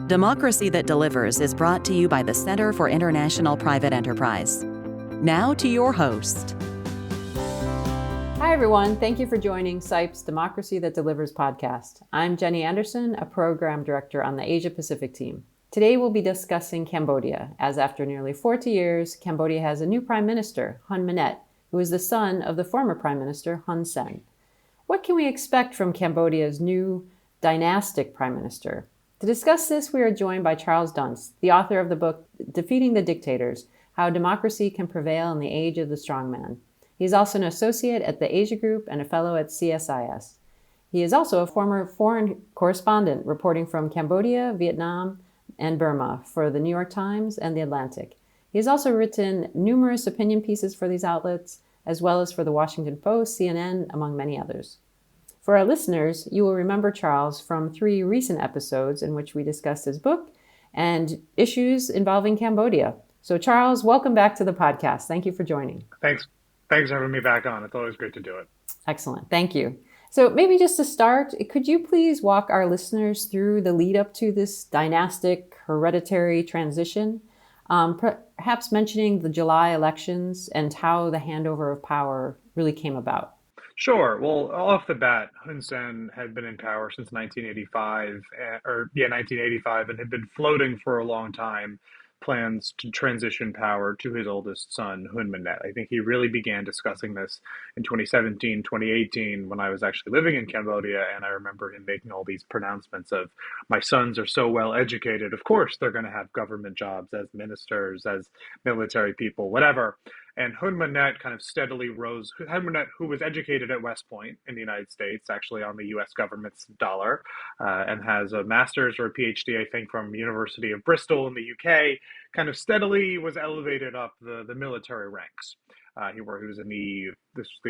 Democracy That Delivers is brought to you by the Center for International Private Enterprise. Now to your host. Hi, everyone. Thank you for joining CIPE's Democracy That Delivers podcast. I'm Jenny Anderson, a program director on the Asia Pacific team. Today, we'll be discussing Cambodia, as after nearly 40 years, Cambodia has a new prime minister, Hun Manet, who is the son of the former prime minister, Hun Sen. What can we expect from Cambodia's new dynastic prime minister? To discuss this, we are joined by Charles Dunst, the author of the book, Defeating the Dictators, How Democracy Can Prevail in the Age of the Strongman. He is also an associate at the Asia Group and a fellow at CSIS. He is also a former foreign correspondent reporting from Cambodia, Vietnam, and Burma for the New York Times and The Atlantic. He has also written numerous opinion pieces for these outlets, as well as for the Washington Post, CNN, among many others. For our listeners, you will remember Charles from 3 recent episodes in which we discussed his book and issues involving Cambodia. So Charles, welcome back to the podcast. Thank you for joining. Thanks for having me back on. It's always great to do it. Excellent. Thank you. So maybe just to start, could you please walk our listeners through the lead up to this dynastic hereditary transition, perhaps mentioning the July elections and how the handover of power really came about? Sure. Well, off the bat, Hun Sen had been in power since 1985, and had been floating for a long time plans to transition power to his oldest son, Hun Manet. I think he really began discussing this in 2017, 2018, when I was actually living in Cambodia, and I remember him making all these pronouncements of, my sons are so well educated, of course they're going to have government jobs as ministers, as military people, whatever. And Hun Manet kind of steadily rose. Hun Manet, who was educated at West Point in the United States, actually on the U.S. government's dollar, and has a master's or a PhD, I think, from University of Bristol in the UK, kind of steadily was elevated up the military ranks. He was in the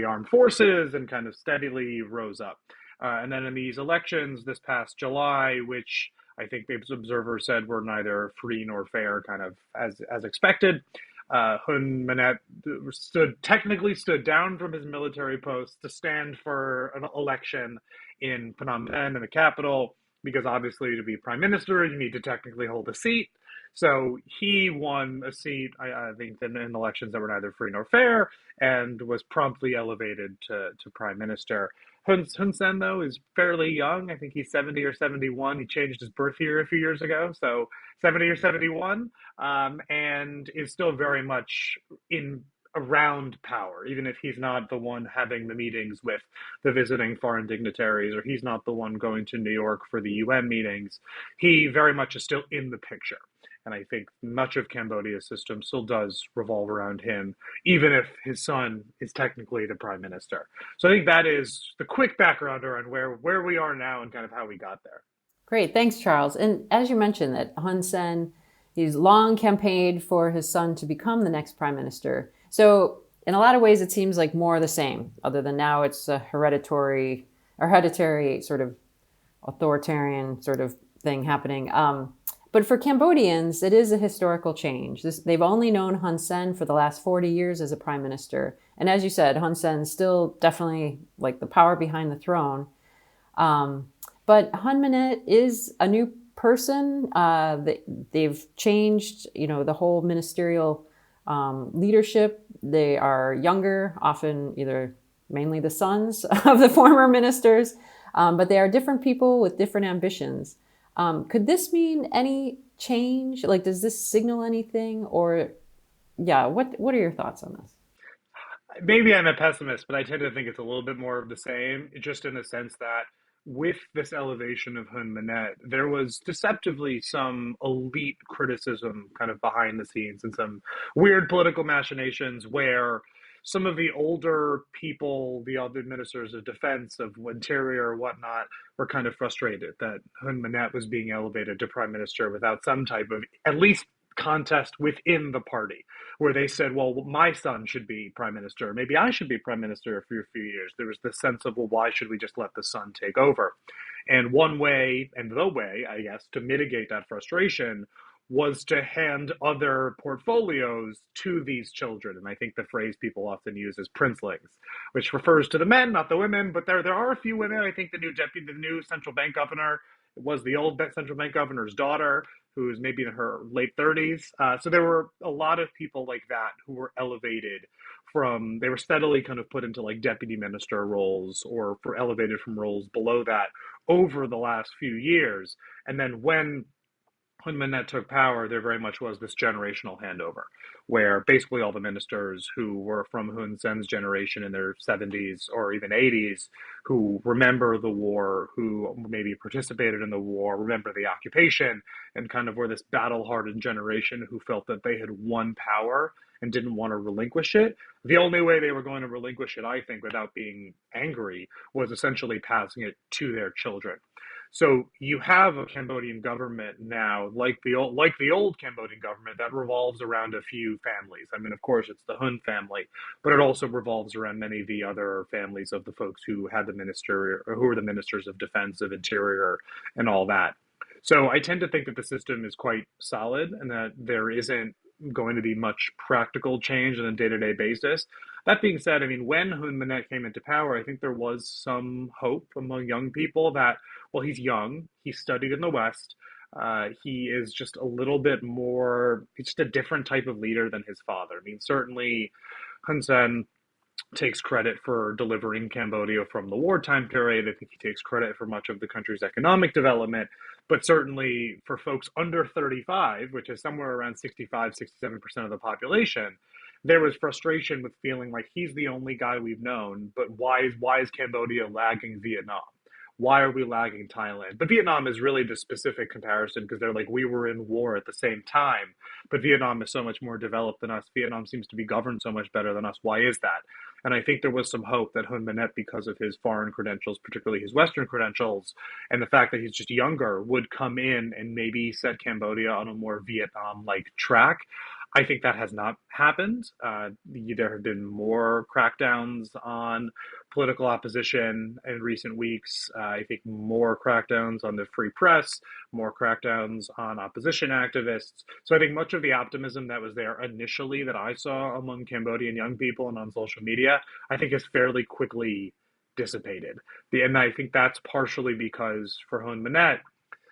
armed forces and kind of steadily rose up. And then in these elections this past July, which I think the observers said were neither free nor fair, kind of as expected, Hun Manet technically stood down from his military post to stand for an election in Phnom Penh, in the capital, because obviously to be prime minister, you need to technically hold a seat. So he won a seat, I think, in elections that were neither free nor fair, and was promptly elevated to prime minister. Hun Sen, though, is fairly young. I think he's 70 or 71. He changed his birth year a few years ago, so 70 or 71, and is still very much around power, even if he's not the one having the meetings with the visiting foreign dignitaries, or he's not the one going to New York for the UN meetings. He very much is still in the picture. And I think much of Cambodia's system still does revolve around him, even if his son is technically the prime minister. So I think that is the quick background around where we are now and kind of how we got there. Great. Thanks, Charles. And as you mentioned that Hun Sen, he's long campaigned for his son to become the next prime minister. So in a lot of ways, it seems like more of the same, other than now it's a hereditary sort of authoritarian sort of thing happening. But for Cambodians, it is a historical change. They've only known Hun Sen for the last 40 years as a prime minister. And as you said, Hun Sen still definitely like the power behind the throne. But Hun Manet is a new person. They've changed, the whole ministerial leadership. They are younger, often mainly the sons of the former ministers, but they are different people with different ambitions. Could this mean any change? Like, does this signal anything? Or, what are your thoughts on this? Maybe I'm a pessimist, but I tend to think it's a little bit more of the same, just in the sense that with this elevation of Hun Manet, there was deceptively some elite criticism kind of behind the scenes and some weird political machinations where some of the older people, the other ministers of defense, of interior, or whatnot, were kind of frustrated that Hun Manet was being elevated to prime minister without some type of, at least, contest within the party, where they said, well, my son should be prime minister, maybe I should be prime minister for a few years. There was this sense of, well, why should we just let the son take over? And one way, and the way, I guess, to mitigate that frustration was to hand other portfolios to these children. And I think the phrase people often use is princelings, which refers to the men, not the women, but there are a few women. I think the new central bank governor was the old central bank governor's daughter, who's maybe in her late 30s. So there were a lot of people like that who were elevated from, they were steadily kind of put into like deputy minister roles or for elevated from roles below that over the last few years. And then when Hun Manet took power, there very much was this generational handover, where basically all the ministers who were from Hun Sen's generation in their 70s or even 80s, who remember the war, who maybe participated in the war, remember the occupation, and kind of were this battle hardened generation who felt that they had won power and didn't want to relinquish it. The only way they were going to relinquish it, I think, without being angry, was essentially passing it to their children. So you have a Cambodian government now, like the old Cambodian government, that revolves around a few families. I mean, of course, it's the Hun family, but it also revolves around many of the other families of the folks who had the minister, or who were the ministers of defense, of interior, and all that. So I tend to think that the system is quite solid and that there isn't going to be much practical change on a day-to-day basis. That being said, I mean, when Hun Manet came into power, I think there was some hope among young people that, well, he's young, he studied in the West, he is just a little bit more, he's just a different type of leader than his father. I mean, certainly Hun Sen takes credit for delivering Cambodia from the wartime period. I think he takes credit for much of the country's economic development, but certainly for folks under 35, which is somewhere around 65, 67% of the population, there was frustration with feeling like he's the only guy we've known, but why is Cambodia lagging Vietnam? Why are we lagging Thailand? But Vietnam is really the specific comparison because they're like, we were in war at the same time, but Vietnam is so much more developed than us. Vietnam seems to be governed so much better than us. Why is that? And I think there was some hope that Hun Manet, because of his foreign credentials, particularly his Western credentials, and the fact that he's just younger, would come in and maybe set Cambodia on a more Vietnam-like track. I think that has not happened. There have been more crackdowns on political opposition in recent weeks. I think more crackdowns on the free press, more crackdowns on opposition activists. So I think much of the optimism that was there initially that I saw among Cambodian young people and on social media, I think has fairly quickly dissipated. And I think that's partially because for Hun Manet,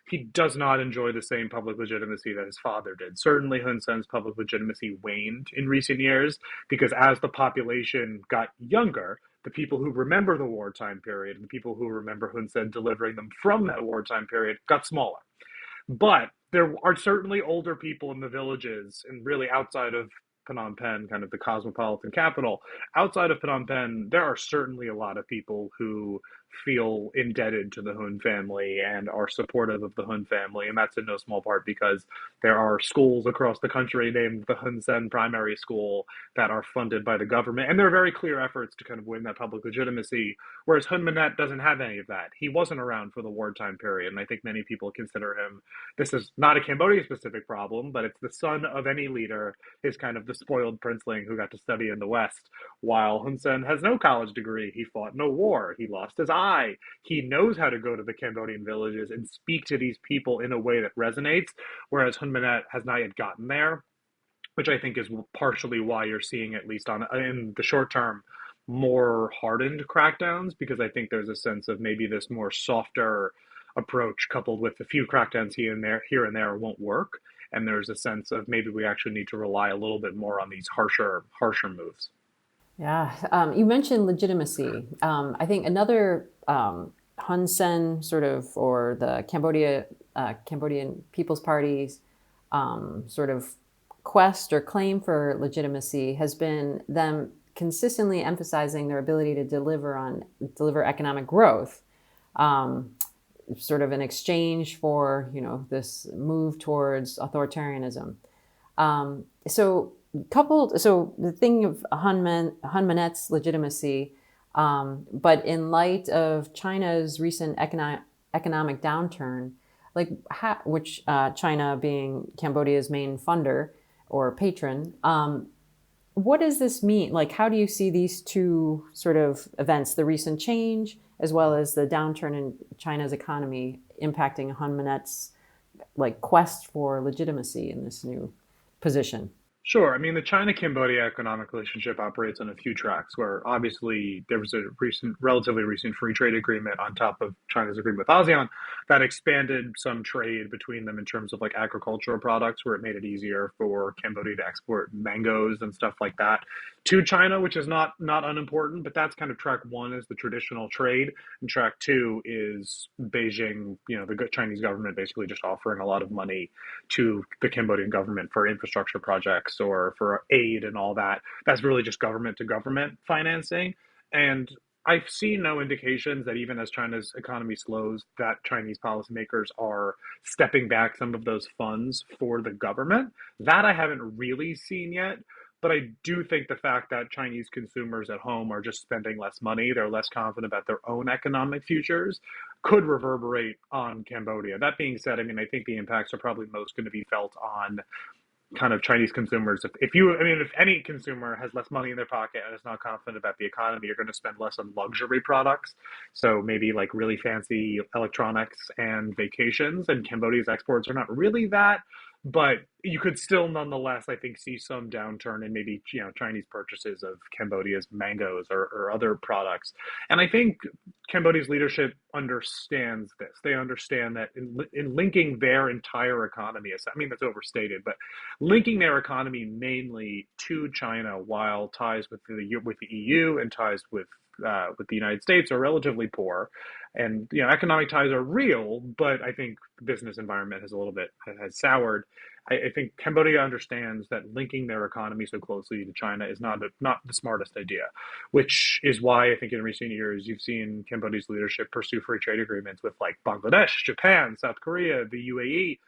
he does not enjoy the same public legitimacy that his father did. Certainly, Hun Sen's public legitimacy waned in recent years because as the population got younger, the people who remember the wartime period and the people who remember Hun Sen delivering them from that wartime period got smaller. But there are certainly older people in the villages and really outside of Phnom Penh, kind of the cosmopolitan capital. Outside of Phnom Penh, there are certainly a lot of people who feel indebted to the Hun family and are supportive of the Hun family. And that's in no small part because there are schools across the country named the Hun Sen Primary School that are funded by the government. And there are very clear efforts to kind of win that public legitimacy, whereas Hun Manet doesn't have any of that. He wasn't around for the wartime period. And I think many people consider him, this is not a Cambodia specific problem, but it's the son of any leader is kind of the spoiled princeling who got to study in the West, while Hun Sen has no college degree. He fought in a war. He lost his eye. He knows how to go to the Cambodian villages and speak to these people in a way that resonates, whereas Hun Manet has not yet gotten there, which I think is partially why you're seeing, at least in the short term, more hardened crackdowns, because I think there's a sense of maybe this more softer approach coupled with a few crackdowns here and there won't work. And there's a sense of maybe we actually need to rely a little bit more on these harsher moves. Yeah, you mentioned legitimacy. I think another Hun Sen sort of, or the Cambodian People's Party's sort of quest or claim for legitimacy has been them consistently emphasizing their ability to deliver economic growth, sort of in exchange for this move towards authoritarianism. So the thing of Hun Manet's legitimacy, but in light of China's recent economic downturn, which China being Cambodia's main funder or patron, what does this mean? Like, how do you see these two sort of events, the recent change as well as the downturn in China's economy, impacting Hun Manet's quest for legitimacy in this new position? Sure. I mean, the China-Cambodia economic relationship operates on a few tracks where obviously there was a relatively recent free trade agreement on top of China's agreement with ASEAN that expanded some trade between them in terms of like agricultural products, where it made it easier for Cambodia to export mangoes and stuff like that to China, which is not unimportant, but that's kind of track one is the traditional trade. And track two is Beijing, the Chinese government basically just offering a lot of money to the Cambodian government for infrastructure projects or for aid and all that. That's really just government to government financing. And I've seen no indications that even as China's economy slows, that Chinese policymakers are stepping back some of those funds for the government. That I haven't really seen yet. But I do think the fact that Chinese consumers at home are just spending less money, they're less confident about their own economic futures, could reverberate on Cambodia. That being said, I mean, I think the impacts are probably most going to be felt on kind of Chinese consumers. If any consumer has less money in their pocket and is not confident about the economy, you're going to spend less on luxury products. So maybe like really fancy electronics and vacations. And Cambodia's exports are not really that, but you could still nonetheless, I think, see some downturn in maybe Chinese purchases of Cambodia's mangoes or other products. And I think Cambodia's leadership understands this. They understand that in linking their entire economy, I mean, that's overstated, but linking their economy mainly to China while ties with the EU and ties with the United States are relatively poor, and economic ties are real, but I think the business environment has soured. I think Cambodia understands that linking their economy so closely to China is not the smartest idea, which is why I think in recent years you've seen Cambodia's leadership pursue free trade agreements with like Bangladesh, Japan, South Korea, the UAE.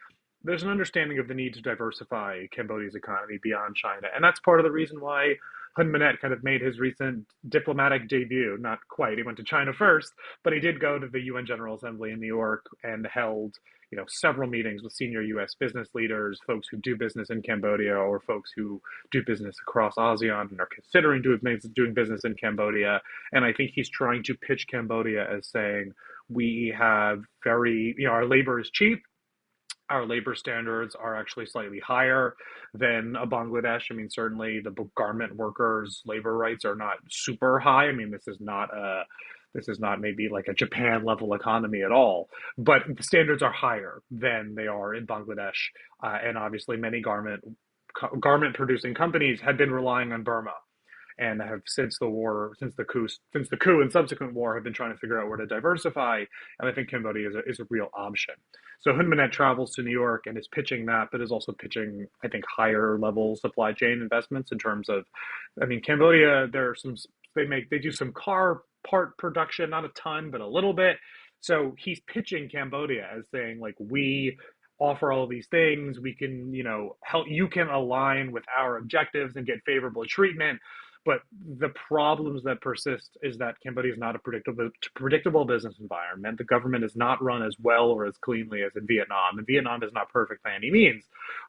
There's an understanding of the need to diversify Cambodia's economy beyond China. And that's part of the reason why Hun Manet kind of made his recent diplomatic debut. Not quite, he went to China first, but he did go to the UN General Assembly in New York and held several meetings with senior U.S. business leaders, folks who do business in Cambodia or folks who do business across ASEAN and are considering doing business in Cambodia. And I think he's trying to pitch Cambodia as saying, we have our labor is cheap, our labor standards are actually slightly higher than a Bangladesh. I mean, certainly the garment workers' labor rights are not super high. I mean, this is not maybe like a Japan level economy at all, but the standards are higher than they are in Bangladesh. And obviously, many garment producing companies had been relying on Burma and have since the coup and subsequent war, have been trying to figure out where to diversify. And I think Cambodia is a real option. So Hun Manet travels to New York and is pitching that, but is also pitching, I think, higher level supply chain investments in terms of, I mean, Cambodia, they do some car part production, not a ton, but a little bit. So he's pitching Cambodia as saying, like, we offer all these things, we can, help, you can align with our objectives and get favorable treatment. But the problems that persist is that Cambodia is not a predictable business environment. The government is not run as well or as cleanly as in Vietnam. And Vietnam is not perfect by any means.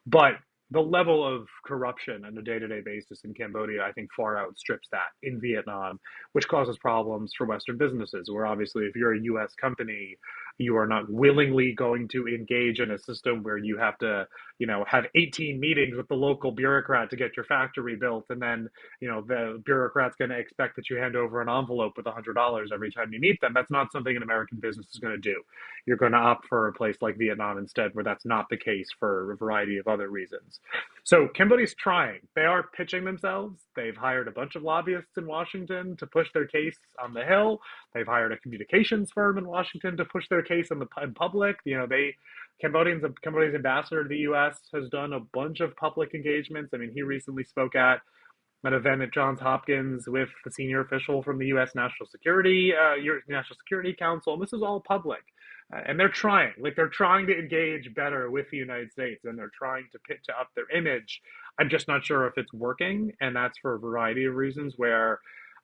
But the level of corruption on a day-to-day basis in Cambodia, I think, far outstrips that in Vietnam, which causes problems for Western businesses, where obviously if you're a U.S. company, you are not willingly going to engage in a system where you have to, have 18 meetings with the local bureaucrat to get your factory built. And then, the bureaucrat's going to expect that you hand over an envelope with $100 every time you meet them. That's not something an American business is going to do. You're going to opt for a place like Vietnam instead, where that's not the case for a variety of other reasons. So Cambodia's trying. They are pitching themselves. They've hired a bunch of lobbyists in Washington to push their case on the Hill. They've hired a communications firm in Washington to push their case in public. Cambodia's ambassador to the U.S. has done a bunch of public engagements. I mean, he recently spoke at an event at Johns Hopkins with the senior official from the U.S. National Security Council, and this is all public. And they're trying to engage better with the United States, and they're trying to up their image. I'm just not sure if it's working, and that's for a variety of reasons. Where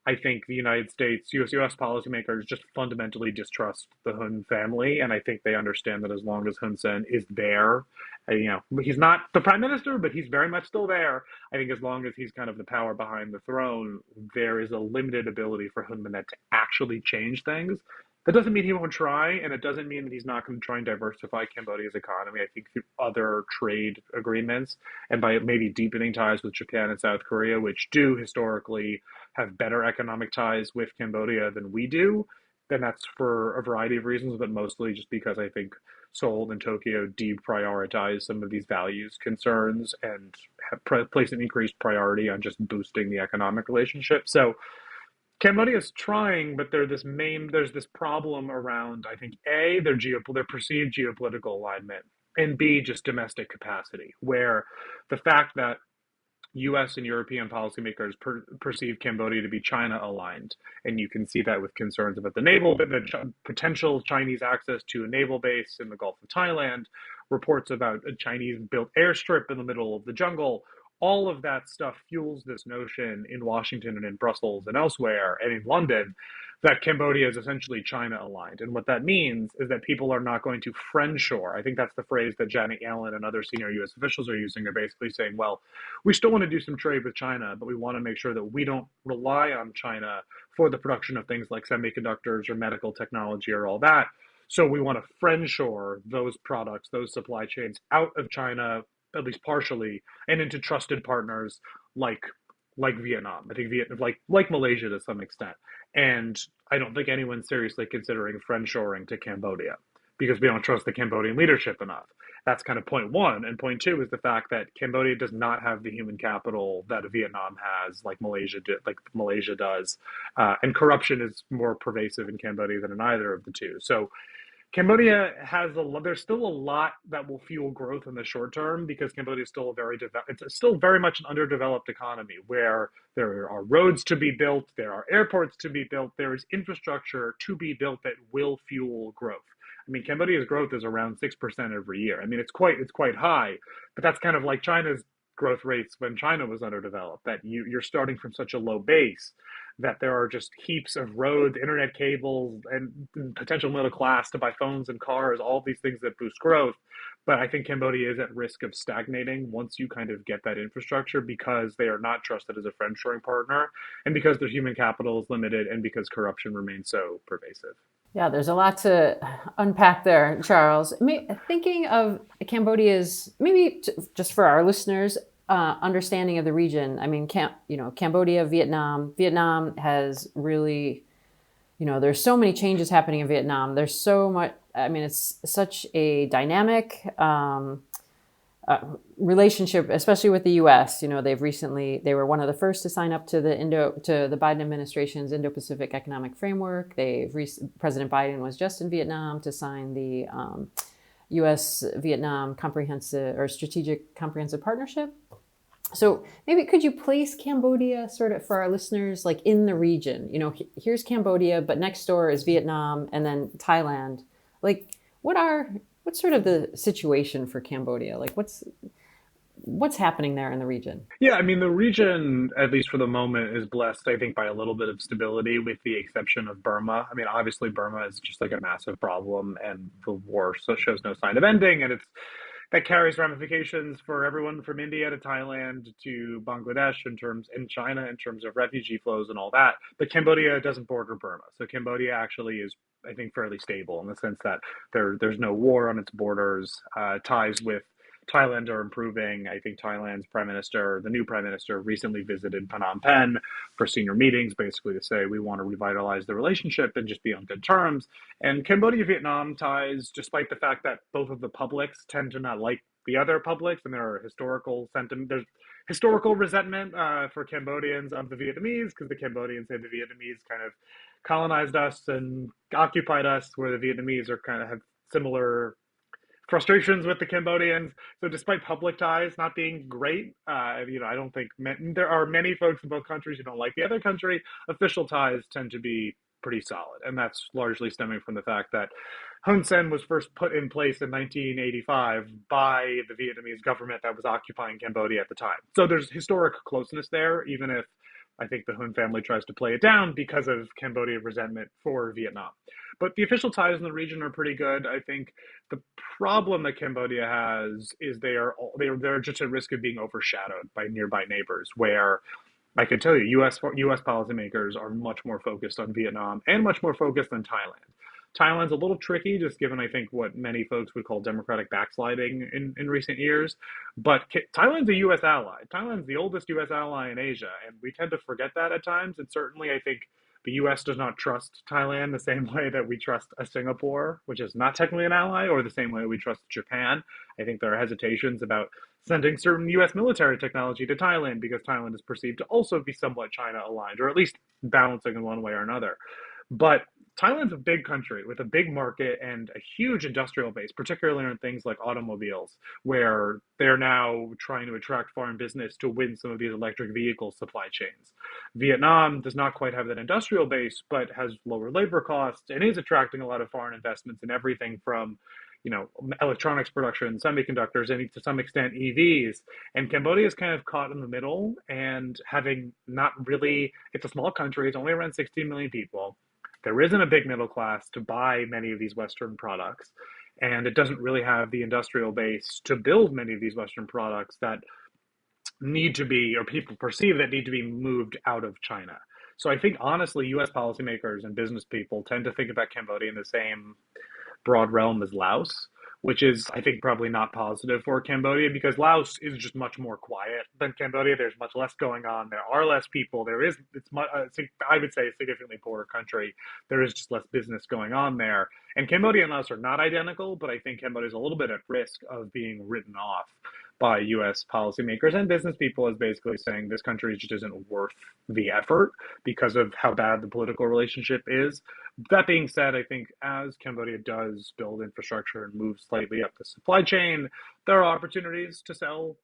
I think the United States, U.S. policymakers just fundamentally distrust the Hun family, and I think they understand that as long as Hun Sen is there, he's not the prime minister, but he's very much still there. I think as long as he's kind of the power behind the throne, there is a limited ability for Hun Manet to actually change things. That doesn't mean he won't try, and it doesn't mean that he's not going to try and diversify Cambodia's economy. I think through other trade agreements and by maybe deepening ties with Japan and South Korea, which do historically have better economic ties with Cambodia than we do. Then that's for a variety of reasons, but mostly just because I think Seoul and Tokyo deprioritize some of these values concerns and have placed an increased priority on just boosting the economic relationship. So Cambodia's trying, but there's this problem around, I think, A, their perceived geopolitical alignment, and B, just domestic capacity, where the fact that US and European policymakers perceive Cambodia to be China aligned, and you can see that with concerns about potential Chinese access to a naval base in the Gulf of Thailand, reports about a Chinese built airstrip in the middle of the jungle. All of that stuff fuels this notion in Washington and in Brussels and elsewhere and in London that Cambodia is essentially China aligned. And what that means is that people are not going to friendshore. I think that's the phrase that Janet Yellen and other senior US officials are using. They're basically saying, well, we still want to do some trade with China, but we want to make sure that we don't rely on China for the production of things like semiconductors or medical technology or all that. So we want to friendshore those products, those supply chains out of China, at least partially, and into trusted partners like Vietnam. I think Vietnam, like Malaysia to some extent. And I don't think anyone's seriously considering friendshoring to Cambodia because we don't trust the Cambodian leadership enough. That's kind of point one. And point two is the fact that Cambodia does not have the human capital that Vietnam has, like Malaysia does, and corruption is more pervasive in Cambodia than in either of the two. So Cambodia there's still a lot that will fuel growth in the short term because Cambodia is still it's still very much an underdeveloped economy where there are roads to be built, there are airports to be built, there is infrastructure to be built that will fuel growth. I mean, Cambodia's growth is around 6% every year. I mean, it's quite high, but that's kind of like China's growth rates when China was underdeveloped, that you're starting from such a low base that there are just heaps of roads, internet cables, and potential middle class to buy phones and cars, all these things that boost growth. But I think Cambodia is at risk of stagnating once you kind of get that infrastructure because they are not trusted as a friendshoring partner and because their human capital is limited and because corruption remains so pervasive. Yeah, there's a lot to unpack there, Charles. Thinking of Cambodia's, just for our listeners, understanding of the region. I mean, Cambodia, Vietnam. Vietnam has really, there's so many changes happening in Vietnam. There's so much. I mean, it's such a dynamic relationship, especially with the U.S. They were one of the first to sign up to the Biden administration's Indo-Pacific Economic Framework. President Biden was just in Vietnam to sign the U.S. Vietnam Strategic Comprehensive Partnership. So maybe could you place Cambodia sort of for our listeners, like in the region? Here's Cambodia, but next door is Vietnam and then Thailand. Like, what's sort of the situation for Cambodia? Like, what's happening there in the region? Yeah, I mean, the region, at least for the moment, is blessed, I think, by a little bit of stability, with the exception of Burma. I mean, obviously, Burma is just like a massive problem, and the war shows no sign of ending, and that carries ramifications for everyone from India to Thailand to Bangladesh in China in terms of refugee flows and all that. But Cambodia doesn't border Burma, so Cambodia actually is, I think, fairly stable in the sense that there's no war on its borders. Ties with Thailand are improving. I think Thailand's the new prime minister, recently visited Phnom Penh for senior meetings, basically to say we want to revitalize the relationship and just be on good terms. And Cambodia-Vietnam ties, despite the fact that both of the publics tend to not like the other publics, and there's historical resentment for Cambodians of the Vietnamese, because the Cambodians say the Vietnamese kind of colonized us and occupied us, where the Vietnamese are kind of have similar frustrations with the Cambodians. So despite public ties not being great, I don't think there are many folks in both countries who don't like the other country. Official ties tend to be pretty solid, and that's largely stemming from the fact that Hun Sen was first put in place in 1985 by the Vietnamese government that was occupying Cambodia at the time. So there's historic closeness there, even if I think the Hun family tries to play it down because of Cambodian resentment for Vietnam. But the official ties in the region are pretty good. I think the problem that Cambodia has is they're just at risk of being overshadowed by nearby neighbors, where I can tell you, U.S. policymakers are much more focused on Vietnam and much more focused on Thailand. Thailand's a little tricky, just given, I think, what many folks would call democratic backsliding in recent years. But Thailand's a U.S. ally. Thailand's the oldest U.S. ally in Asia, and we tend to forget that at times. And certainly, I think the U.S. does not trust Thailand the same way that we trust a Singapore, which is not technically an ally, or the same way we trust Japan. I think there are hesitations about sending certain U.S. military technology to Thailand because Thailand is perceived to also be somewhat China aligned, or at least balancing in one way or another. But Thailand's a big country with a big market and a huge industrial base, particularly in things like automobiles, where they're now trying to attract foreign business to win some of these electric vehicle supply chains. Vietnam does not quite have that industrial base, but has lower labor costs and is attracting a lot of foreign investments in everything from electronics production, semiconductors, and to some extent EVs. And Cambodia is kind of caught in the middle and having not really, it's a small country, it's only around 16 million people. There isn't a big middle class to buy many of these Western products, and it doesn't really have the industrial base to build many of these Western products that need to be, or people perceive that need to be moved out of China. So I think honestly, US policymakers and business people tend to think about Cambodia in the same broad realm as Laos, which is, I think, probably not positive for Cambodia because Laos is just much more quiet than Cambodia. There's much less going on. There are less people. It's much, I would say, a significantly poorer country. There is just less business going on there. And Cambodia and Laos are not identical, but I think Cambodia is a little bit at risk of being written off by US policymakers and business people as basically saying this country just isn't worth the effort because of how bad the political relationship is. That being said, I think as Cambodia does build infrastructure and move slightly up the supply chain, there are opportunities to sell,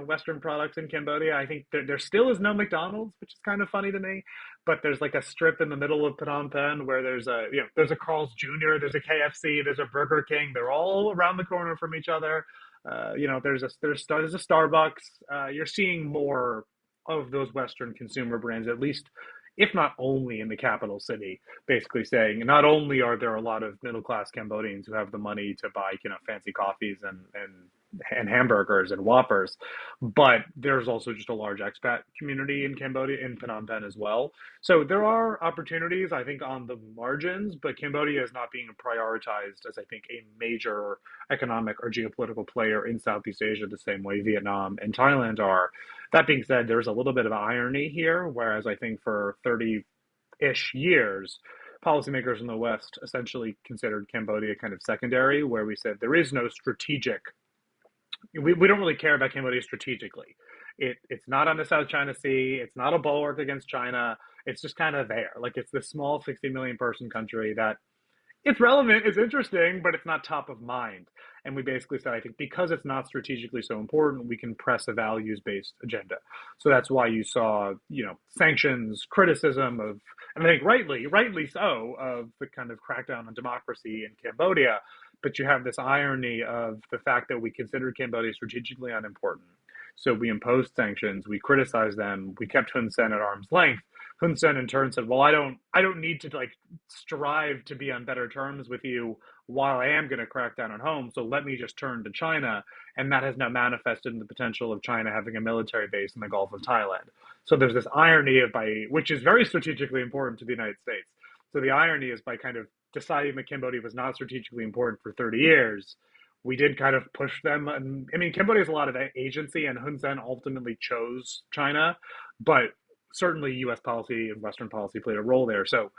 Western products in Cambodia. I think there still is no McDonald's, which is kind of funny to me, but there's like a strip in the middle of Phnom Penh where there's a Carl's Jr., there's a KFC, there's a Burger King. They're all around the corner from each other. There's a Starbucks. You're seeing more of those Western consumer brands, at least, if not only in the capital city, basically saying not only are there a lot of middle class Cambodians who have the money to buy, fancy coffees and hamburgers and Whoppers, but there's also just a large expat community in Cambodia, in Phnom Penh as well. So there are opportunities, I think, on the margins, but Cambodia is not being prioritized as, I think, a major economic or geopolitical player in Southeast Asia the same way Vietnam and Thailand are. That being said, there's a little bit of irony here, whereas I think for 30-ish years, policymakers in the West essentially considered Cambodia kind of secondary, where we said there is no strategic, we don't really care about Cambodia strategically. It's not on the South China Sea. It's not a bulwark against China. It's just kind of there. Like it's this small 60 million person country that it's relevant, it's interesting, but it's not top of mind. And we basically said, I think because it's not strategically so important, we can press a values-based agenda. So that's why you saw, sanctions, criticism of, and I think rightly so, of the kind of crackdown on democracy in Cambodia. But you have this irony of the fact that we considered Cambodia strategically unimportant. So we imposed sanctions, we criticized them, we kept Hun Sen at arm's length. Hun Sen in turn said, well, I don't need to strive to be on better terms with you while I am going to crack down on home. So let me just turn to China. And that has now manifested in the potential of China having a military base in the Gulf of Thailand. So there's this irony which is very strategically important to the United States. So the irony is by kind of deciding that Cambodia was not strategically important for 30 years, we did kind of push them. And I mean, Cambodia has a lot of agency, and Hun Sen ultimately chose China, but certainly U.S. policy and Western policy played a role there. So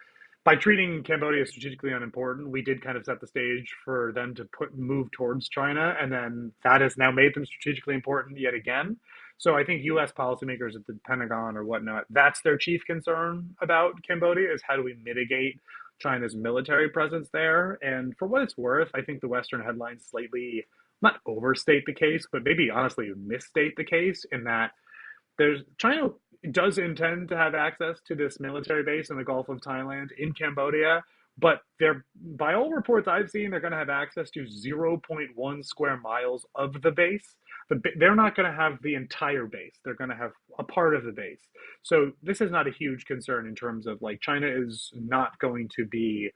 by treating Cambodia as strategically unimportant, we did kind of set the stage for them to move towards China, and then that has now made them strategically important yet again. So I think U.S. policymakers at the Pentagon or whatnot, that's their chief concern about Cambodia, is how do we mitigate China's military presence there. And for what it's worth, I think the Western headlines slightly, not overstate the case, but maybe honestly misstate the case in that China does intend to have access to this military base in the Gulf of Thailand in Cambodia, but by all reports I've seen, they're going to have access to zero point 0.1 square miles of the base. They're not going to have the entire base. They're going to have a part of the base. So this is not a huge concern in terms of China is not going to be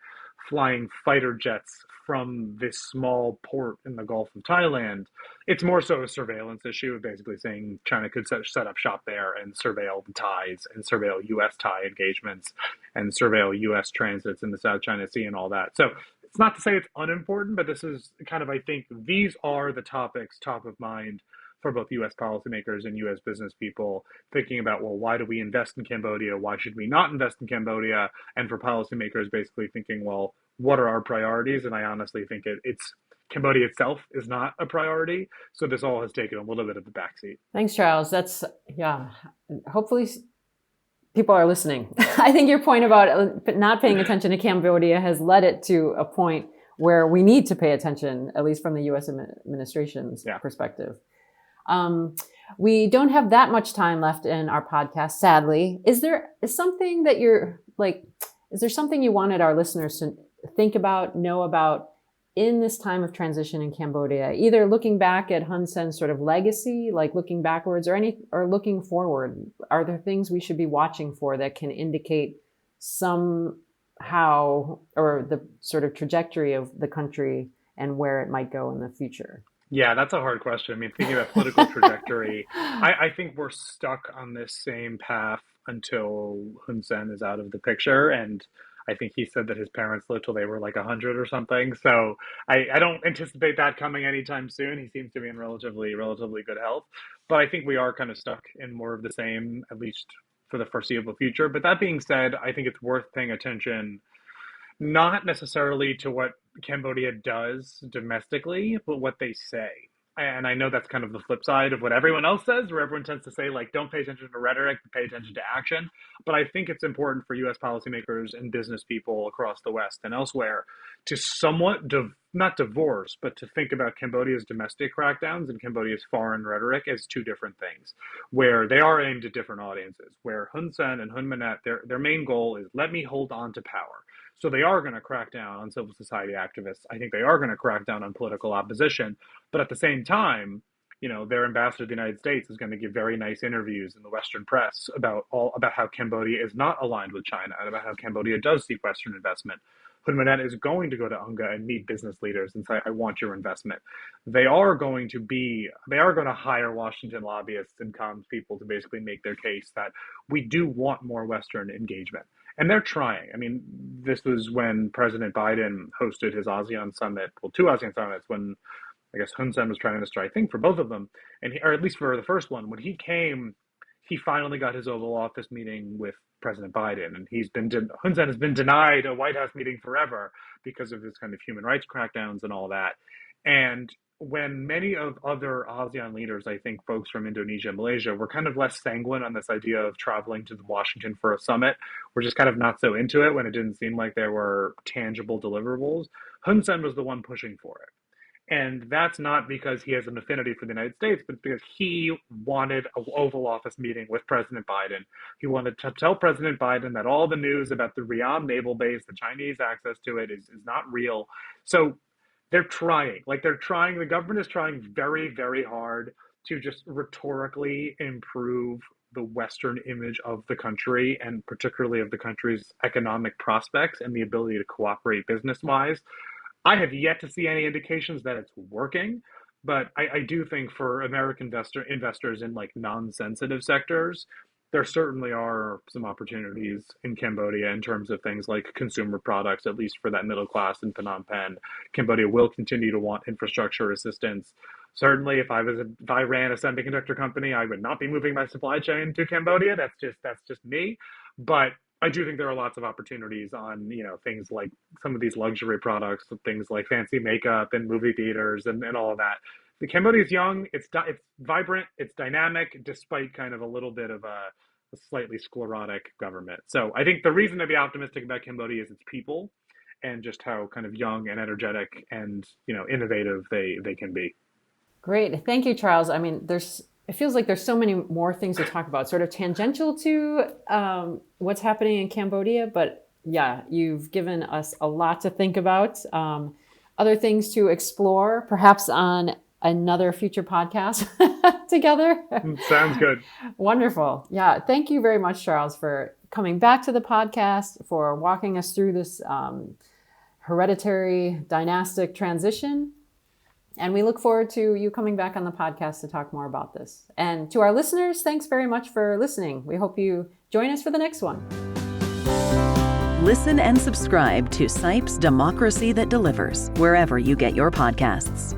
flying fighter jets from this small port in the Gulf of Thailand. It's more so a surveillance issue of basically saying China could set up shop there and surveil the Thais and surveil U.S. Thai engagements and surveil U.S. transits in the South China Sea and all that. So it's not to say it's unimportant, but this is kind of, I think, these are the topics top of mind for both US policymakers and US business people thinking about, well, why do we invest in Cambodia? Why should we not invest in Cambodia? And for policymakers basically thinking, well, what are our priorities? And I honestly think it's Cambodia itself is not a priority. So this all has taken a little bit of the backseat. Thanks, Charles. That's, yeah, hopefully people are listening. I think your point about not paying attention to Cambodia has led it to a point where we need to pay attention, at least from the US administration's perspective. We don't have that much time left in our podcast, sadly. Is there something you wanted our listeners to think about, know about in this time of transition in Cambodia, either looking back at Hun Sen's sort of legacy, like looking backwards, or looking forward? Are there things we should be watching for that can indicate somehow, or the sort of trajectory of the country and where it might go in the future? Yeah, that's a hard question. I mean, thinking about political trajectory, I think we're stuck on this same path until Hun Sen is out of the picture. And I think he said that his parents lived till they were like 100 or something. So I don't anticipate that coming anytime soon. He seems to be in relatively good health. But I think we are kind of stuck in more of the same, at least for the foreseeable future. But that being said, I think it's worth paying attention not necessarily to what Cambodia does domestically, but what they say. And I know that's kind of the flip side of what everyone else says, where everyone tends to say, like, don't pay attention to rhetoric, but pay attention to action. But I think it's important for US policymakers and business people across the West and elsewhere to somewhat, not divorce, but to think about Cambodia's domestic crackdowns and Cambodia's foreign rhetoric as two different things, where they are aimed at different audiences, where Hun Sen and Hun Manet, their main goal is, let me hold on to power. So they are going to crack down on civil society activists. I think they are going to crack down on political opposition. But at the same time, their ambassador to the United States is going to give very nice interviews in the Western press about how Cambodia is not aligned with China and about how Cambodia does seek Western investment. Hun Manet is going to go to UNGA and meet business leaders and say, I want your investment. They are going to hire Washington lobbyists and comms people to basically make their case that we do want more Western engagement. And they're trying. I mean, this was when President Biden hosted his ASEAN summit, well, two ASEAN summits, when I guess Hun Sen was Prime Minister, I think, for both of them, or at least for the first one. When he came, he finally got his Oval Office meeting with President Biden, and Hun Sen has been denied a White House meeting forever because of his kind of human rights crackdowns and all that. And when many of other ASEAN leaders, I think folks from Indonesia and Malaysia, were kind of less sanguine on this idea of traveling to Washington for a summit, were just kind of not so into it when it didn't seem like there were tangible deliverables, Hun Sen was the one pushing for it. And that's not because he has an affinity for the United States, but because he wanted an Oval Office meeting with President Biden. He wanted to tell President Biden that all the news about the Riam naval base, the Chinese access to it, is not real. So they're trying. The government is trying very, very hard to just rhetorically improve the Western image of the country, and particularly of the country's economic prospects and the ability to cooperate business-wise. I have yet to see any indications that it's working, but I do think for American investors in like non-sensitive sectors, there certainly are some opportunities in Cambodia in terms of things like consumer products, at least for that middle class in Phnom Penh. Cambodia will continue to want infrastructure assistance. Certainly, if I ran a semiconductor company, I would not be moving my supply chain to Cambodia. That's just me. But I do think there are lots of opportunities on, things like some of these luxury products, things like fancy makeup and movie theaters and all of that. The Cambodia is young, it's vibrant, it's dynamic, despite kind of a little bit of a slightly sclerotic government. So I think the reason to be optimistic about Cambodia is its people and just how kind of young and energetic and, innovative they can be. Great. Thank you, Charles. I mean, it feels like there's so many more things to talk about, sort of tangential to what's happening in Cambodia. But yeah, you've given us a lot to think about. Other things to explore, perhaps on another future podcast together. Sounds good. Wonderful. Yeah. Thank you very much, Charles, for coming back to the podcast, for walking us through this hereditary dynastic transition. And we look forward to you coming back on the podcast to talk more about this. And to our listeners, thanks very much for listening. We hope you join us for the next one. Listen and subscribe to SIPE's Democracy That Delivers wherever you get your podcasts.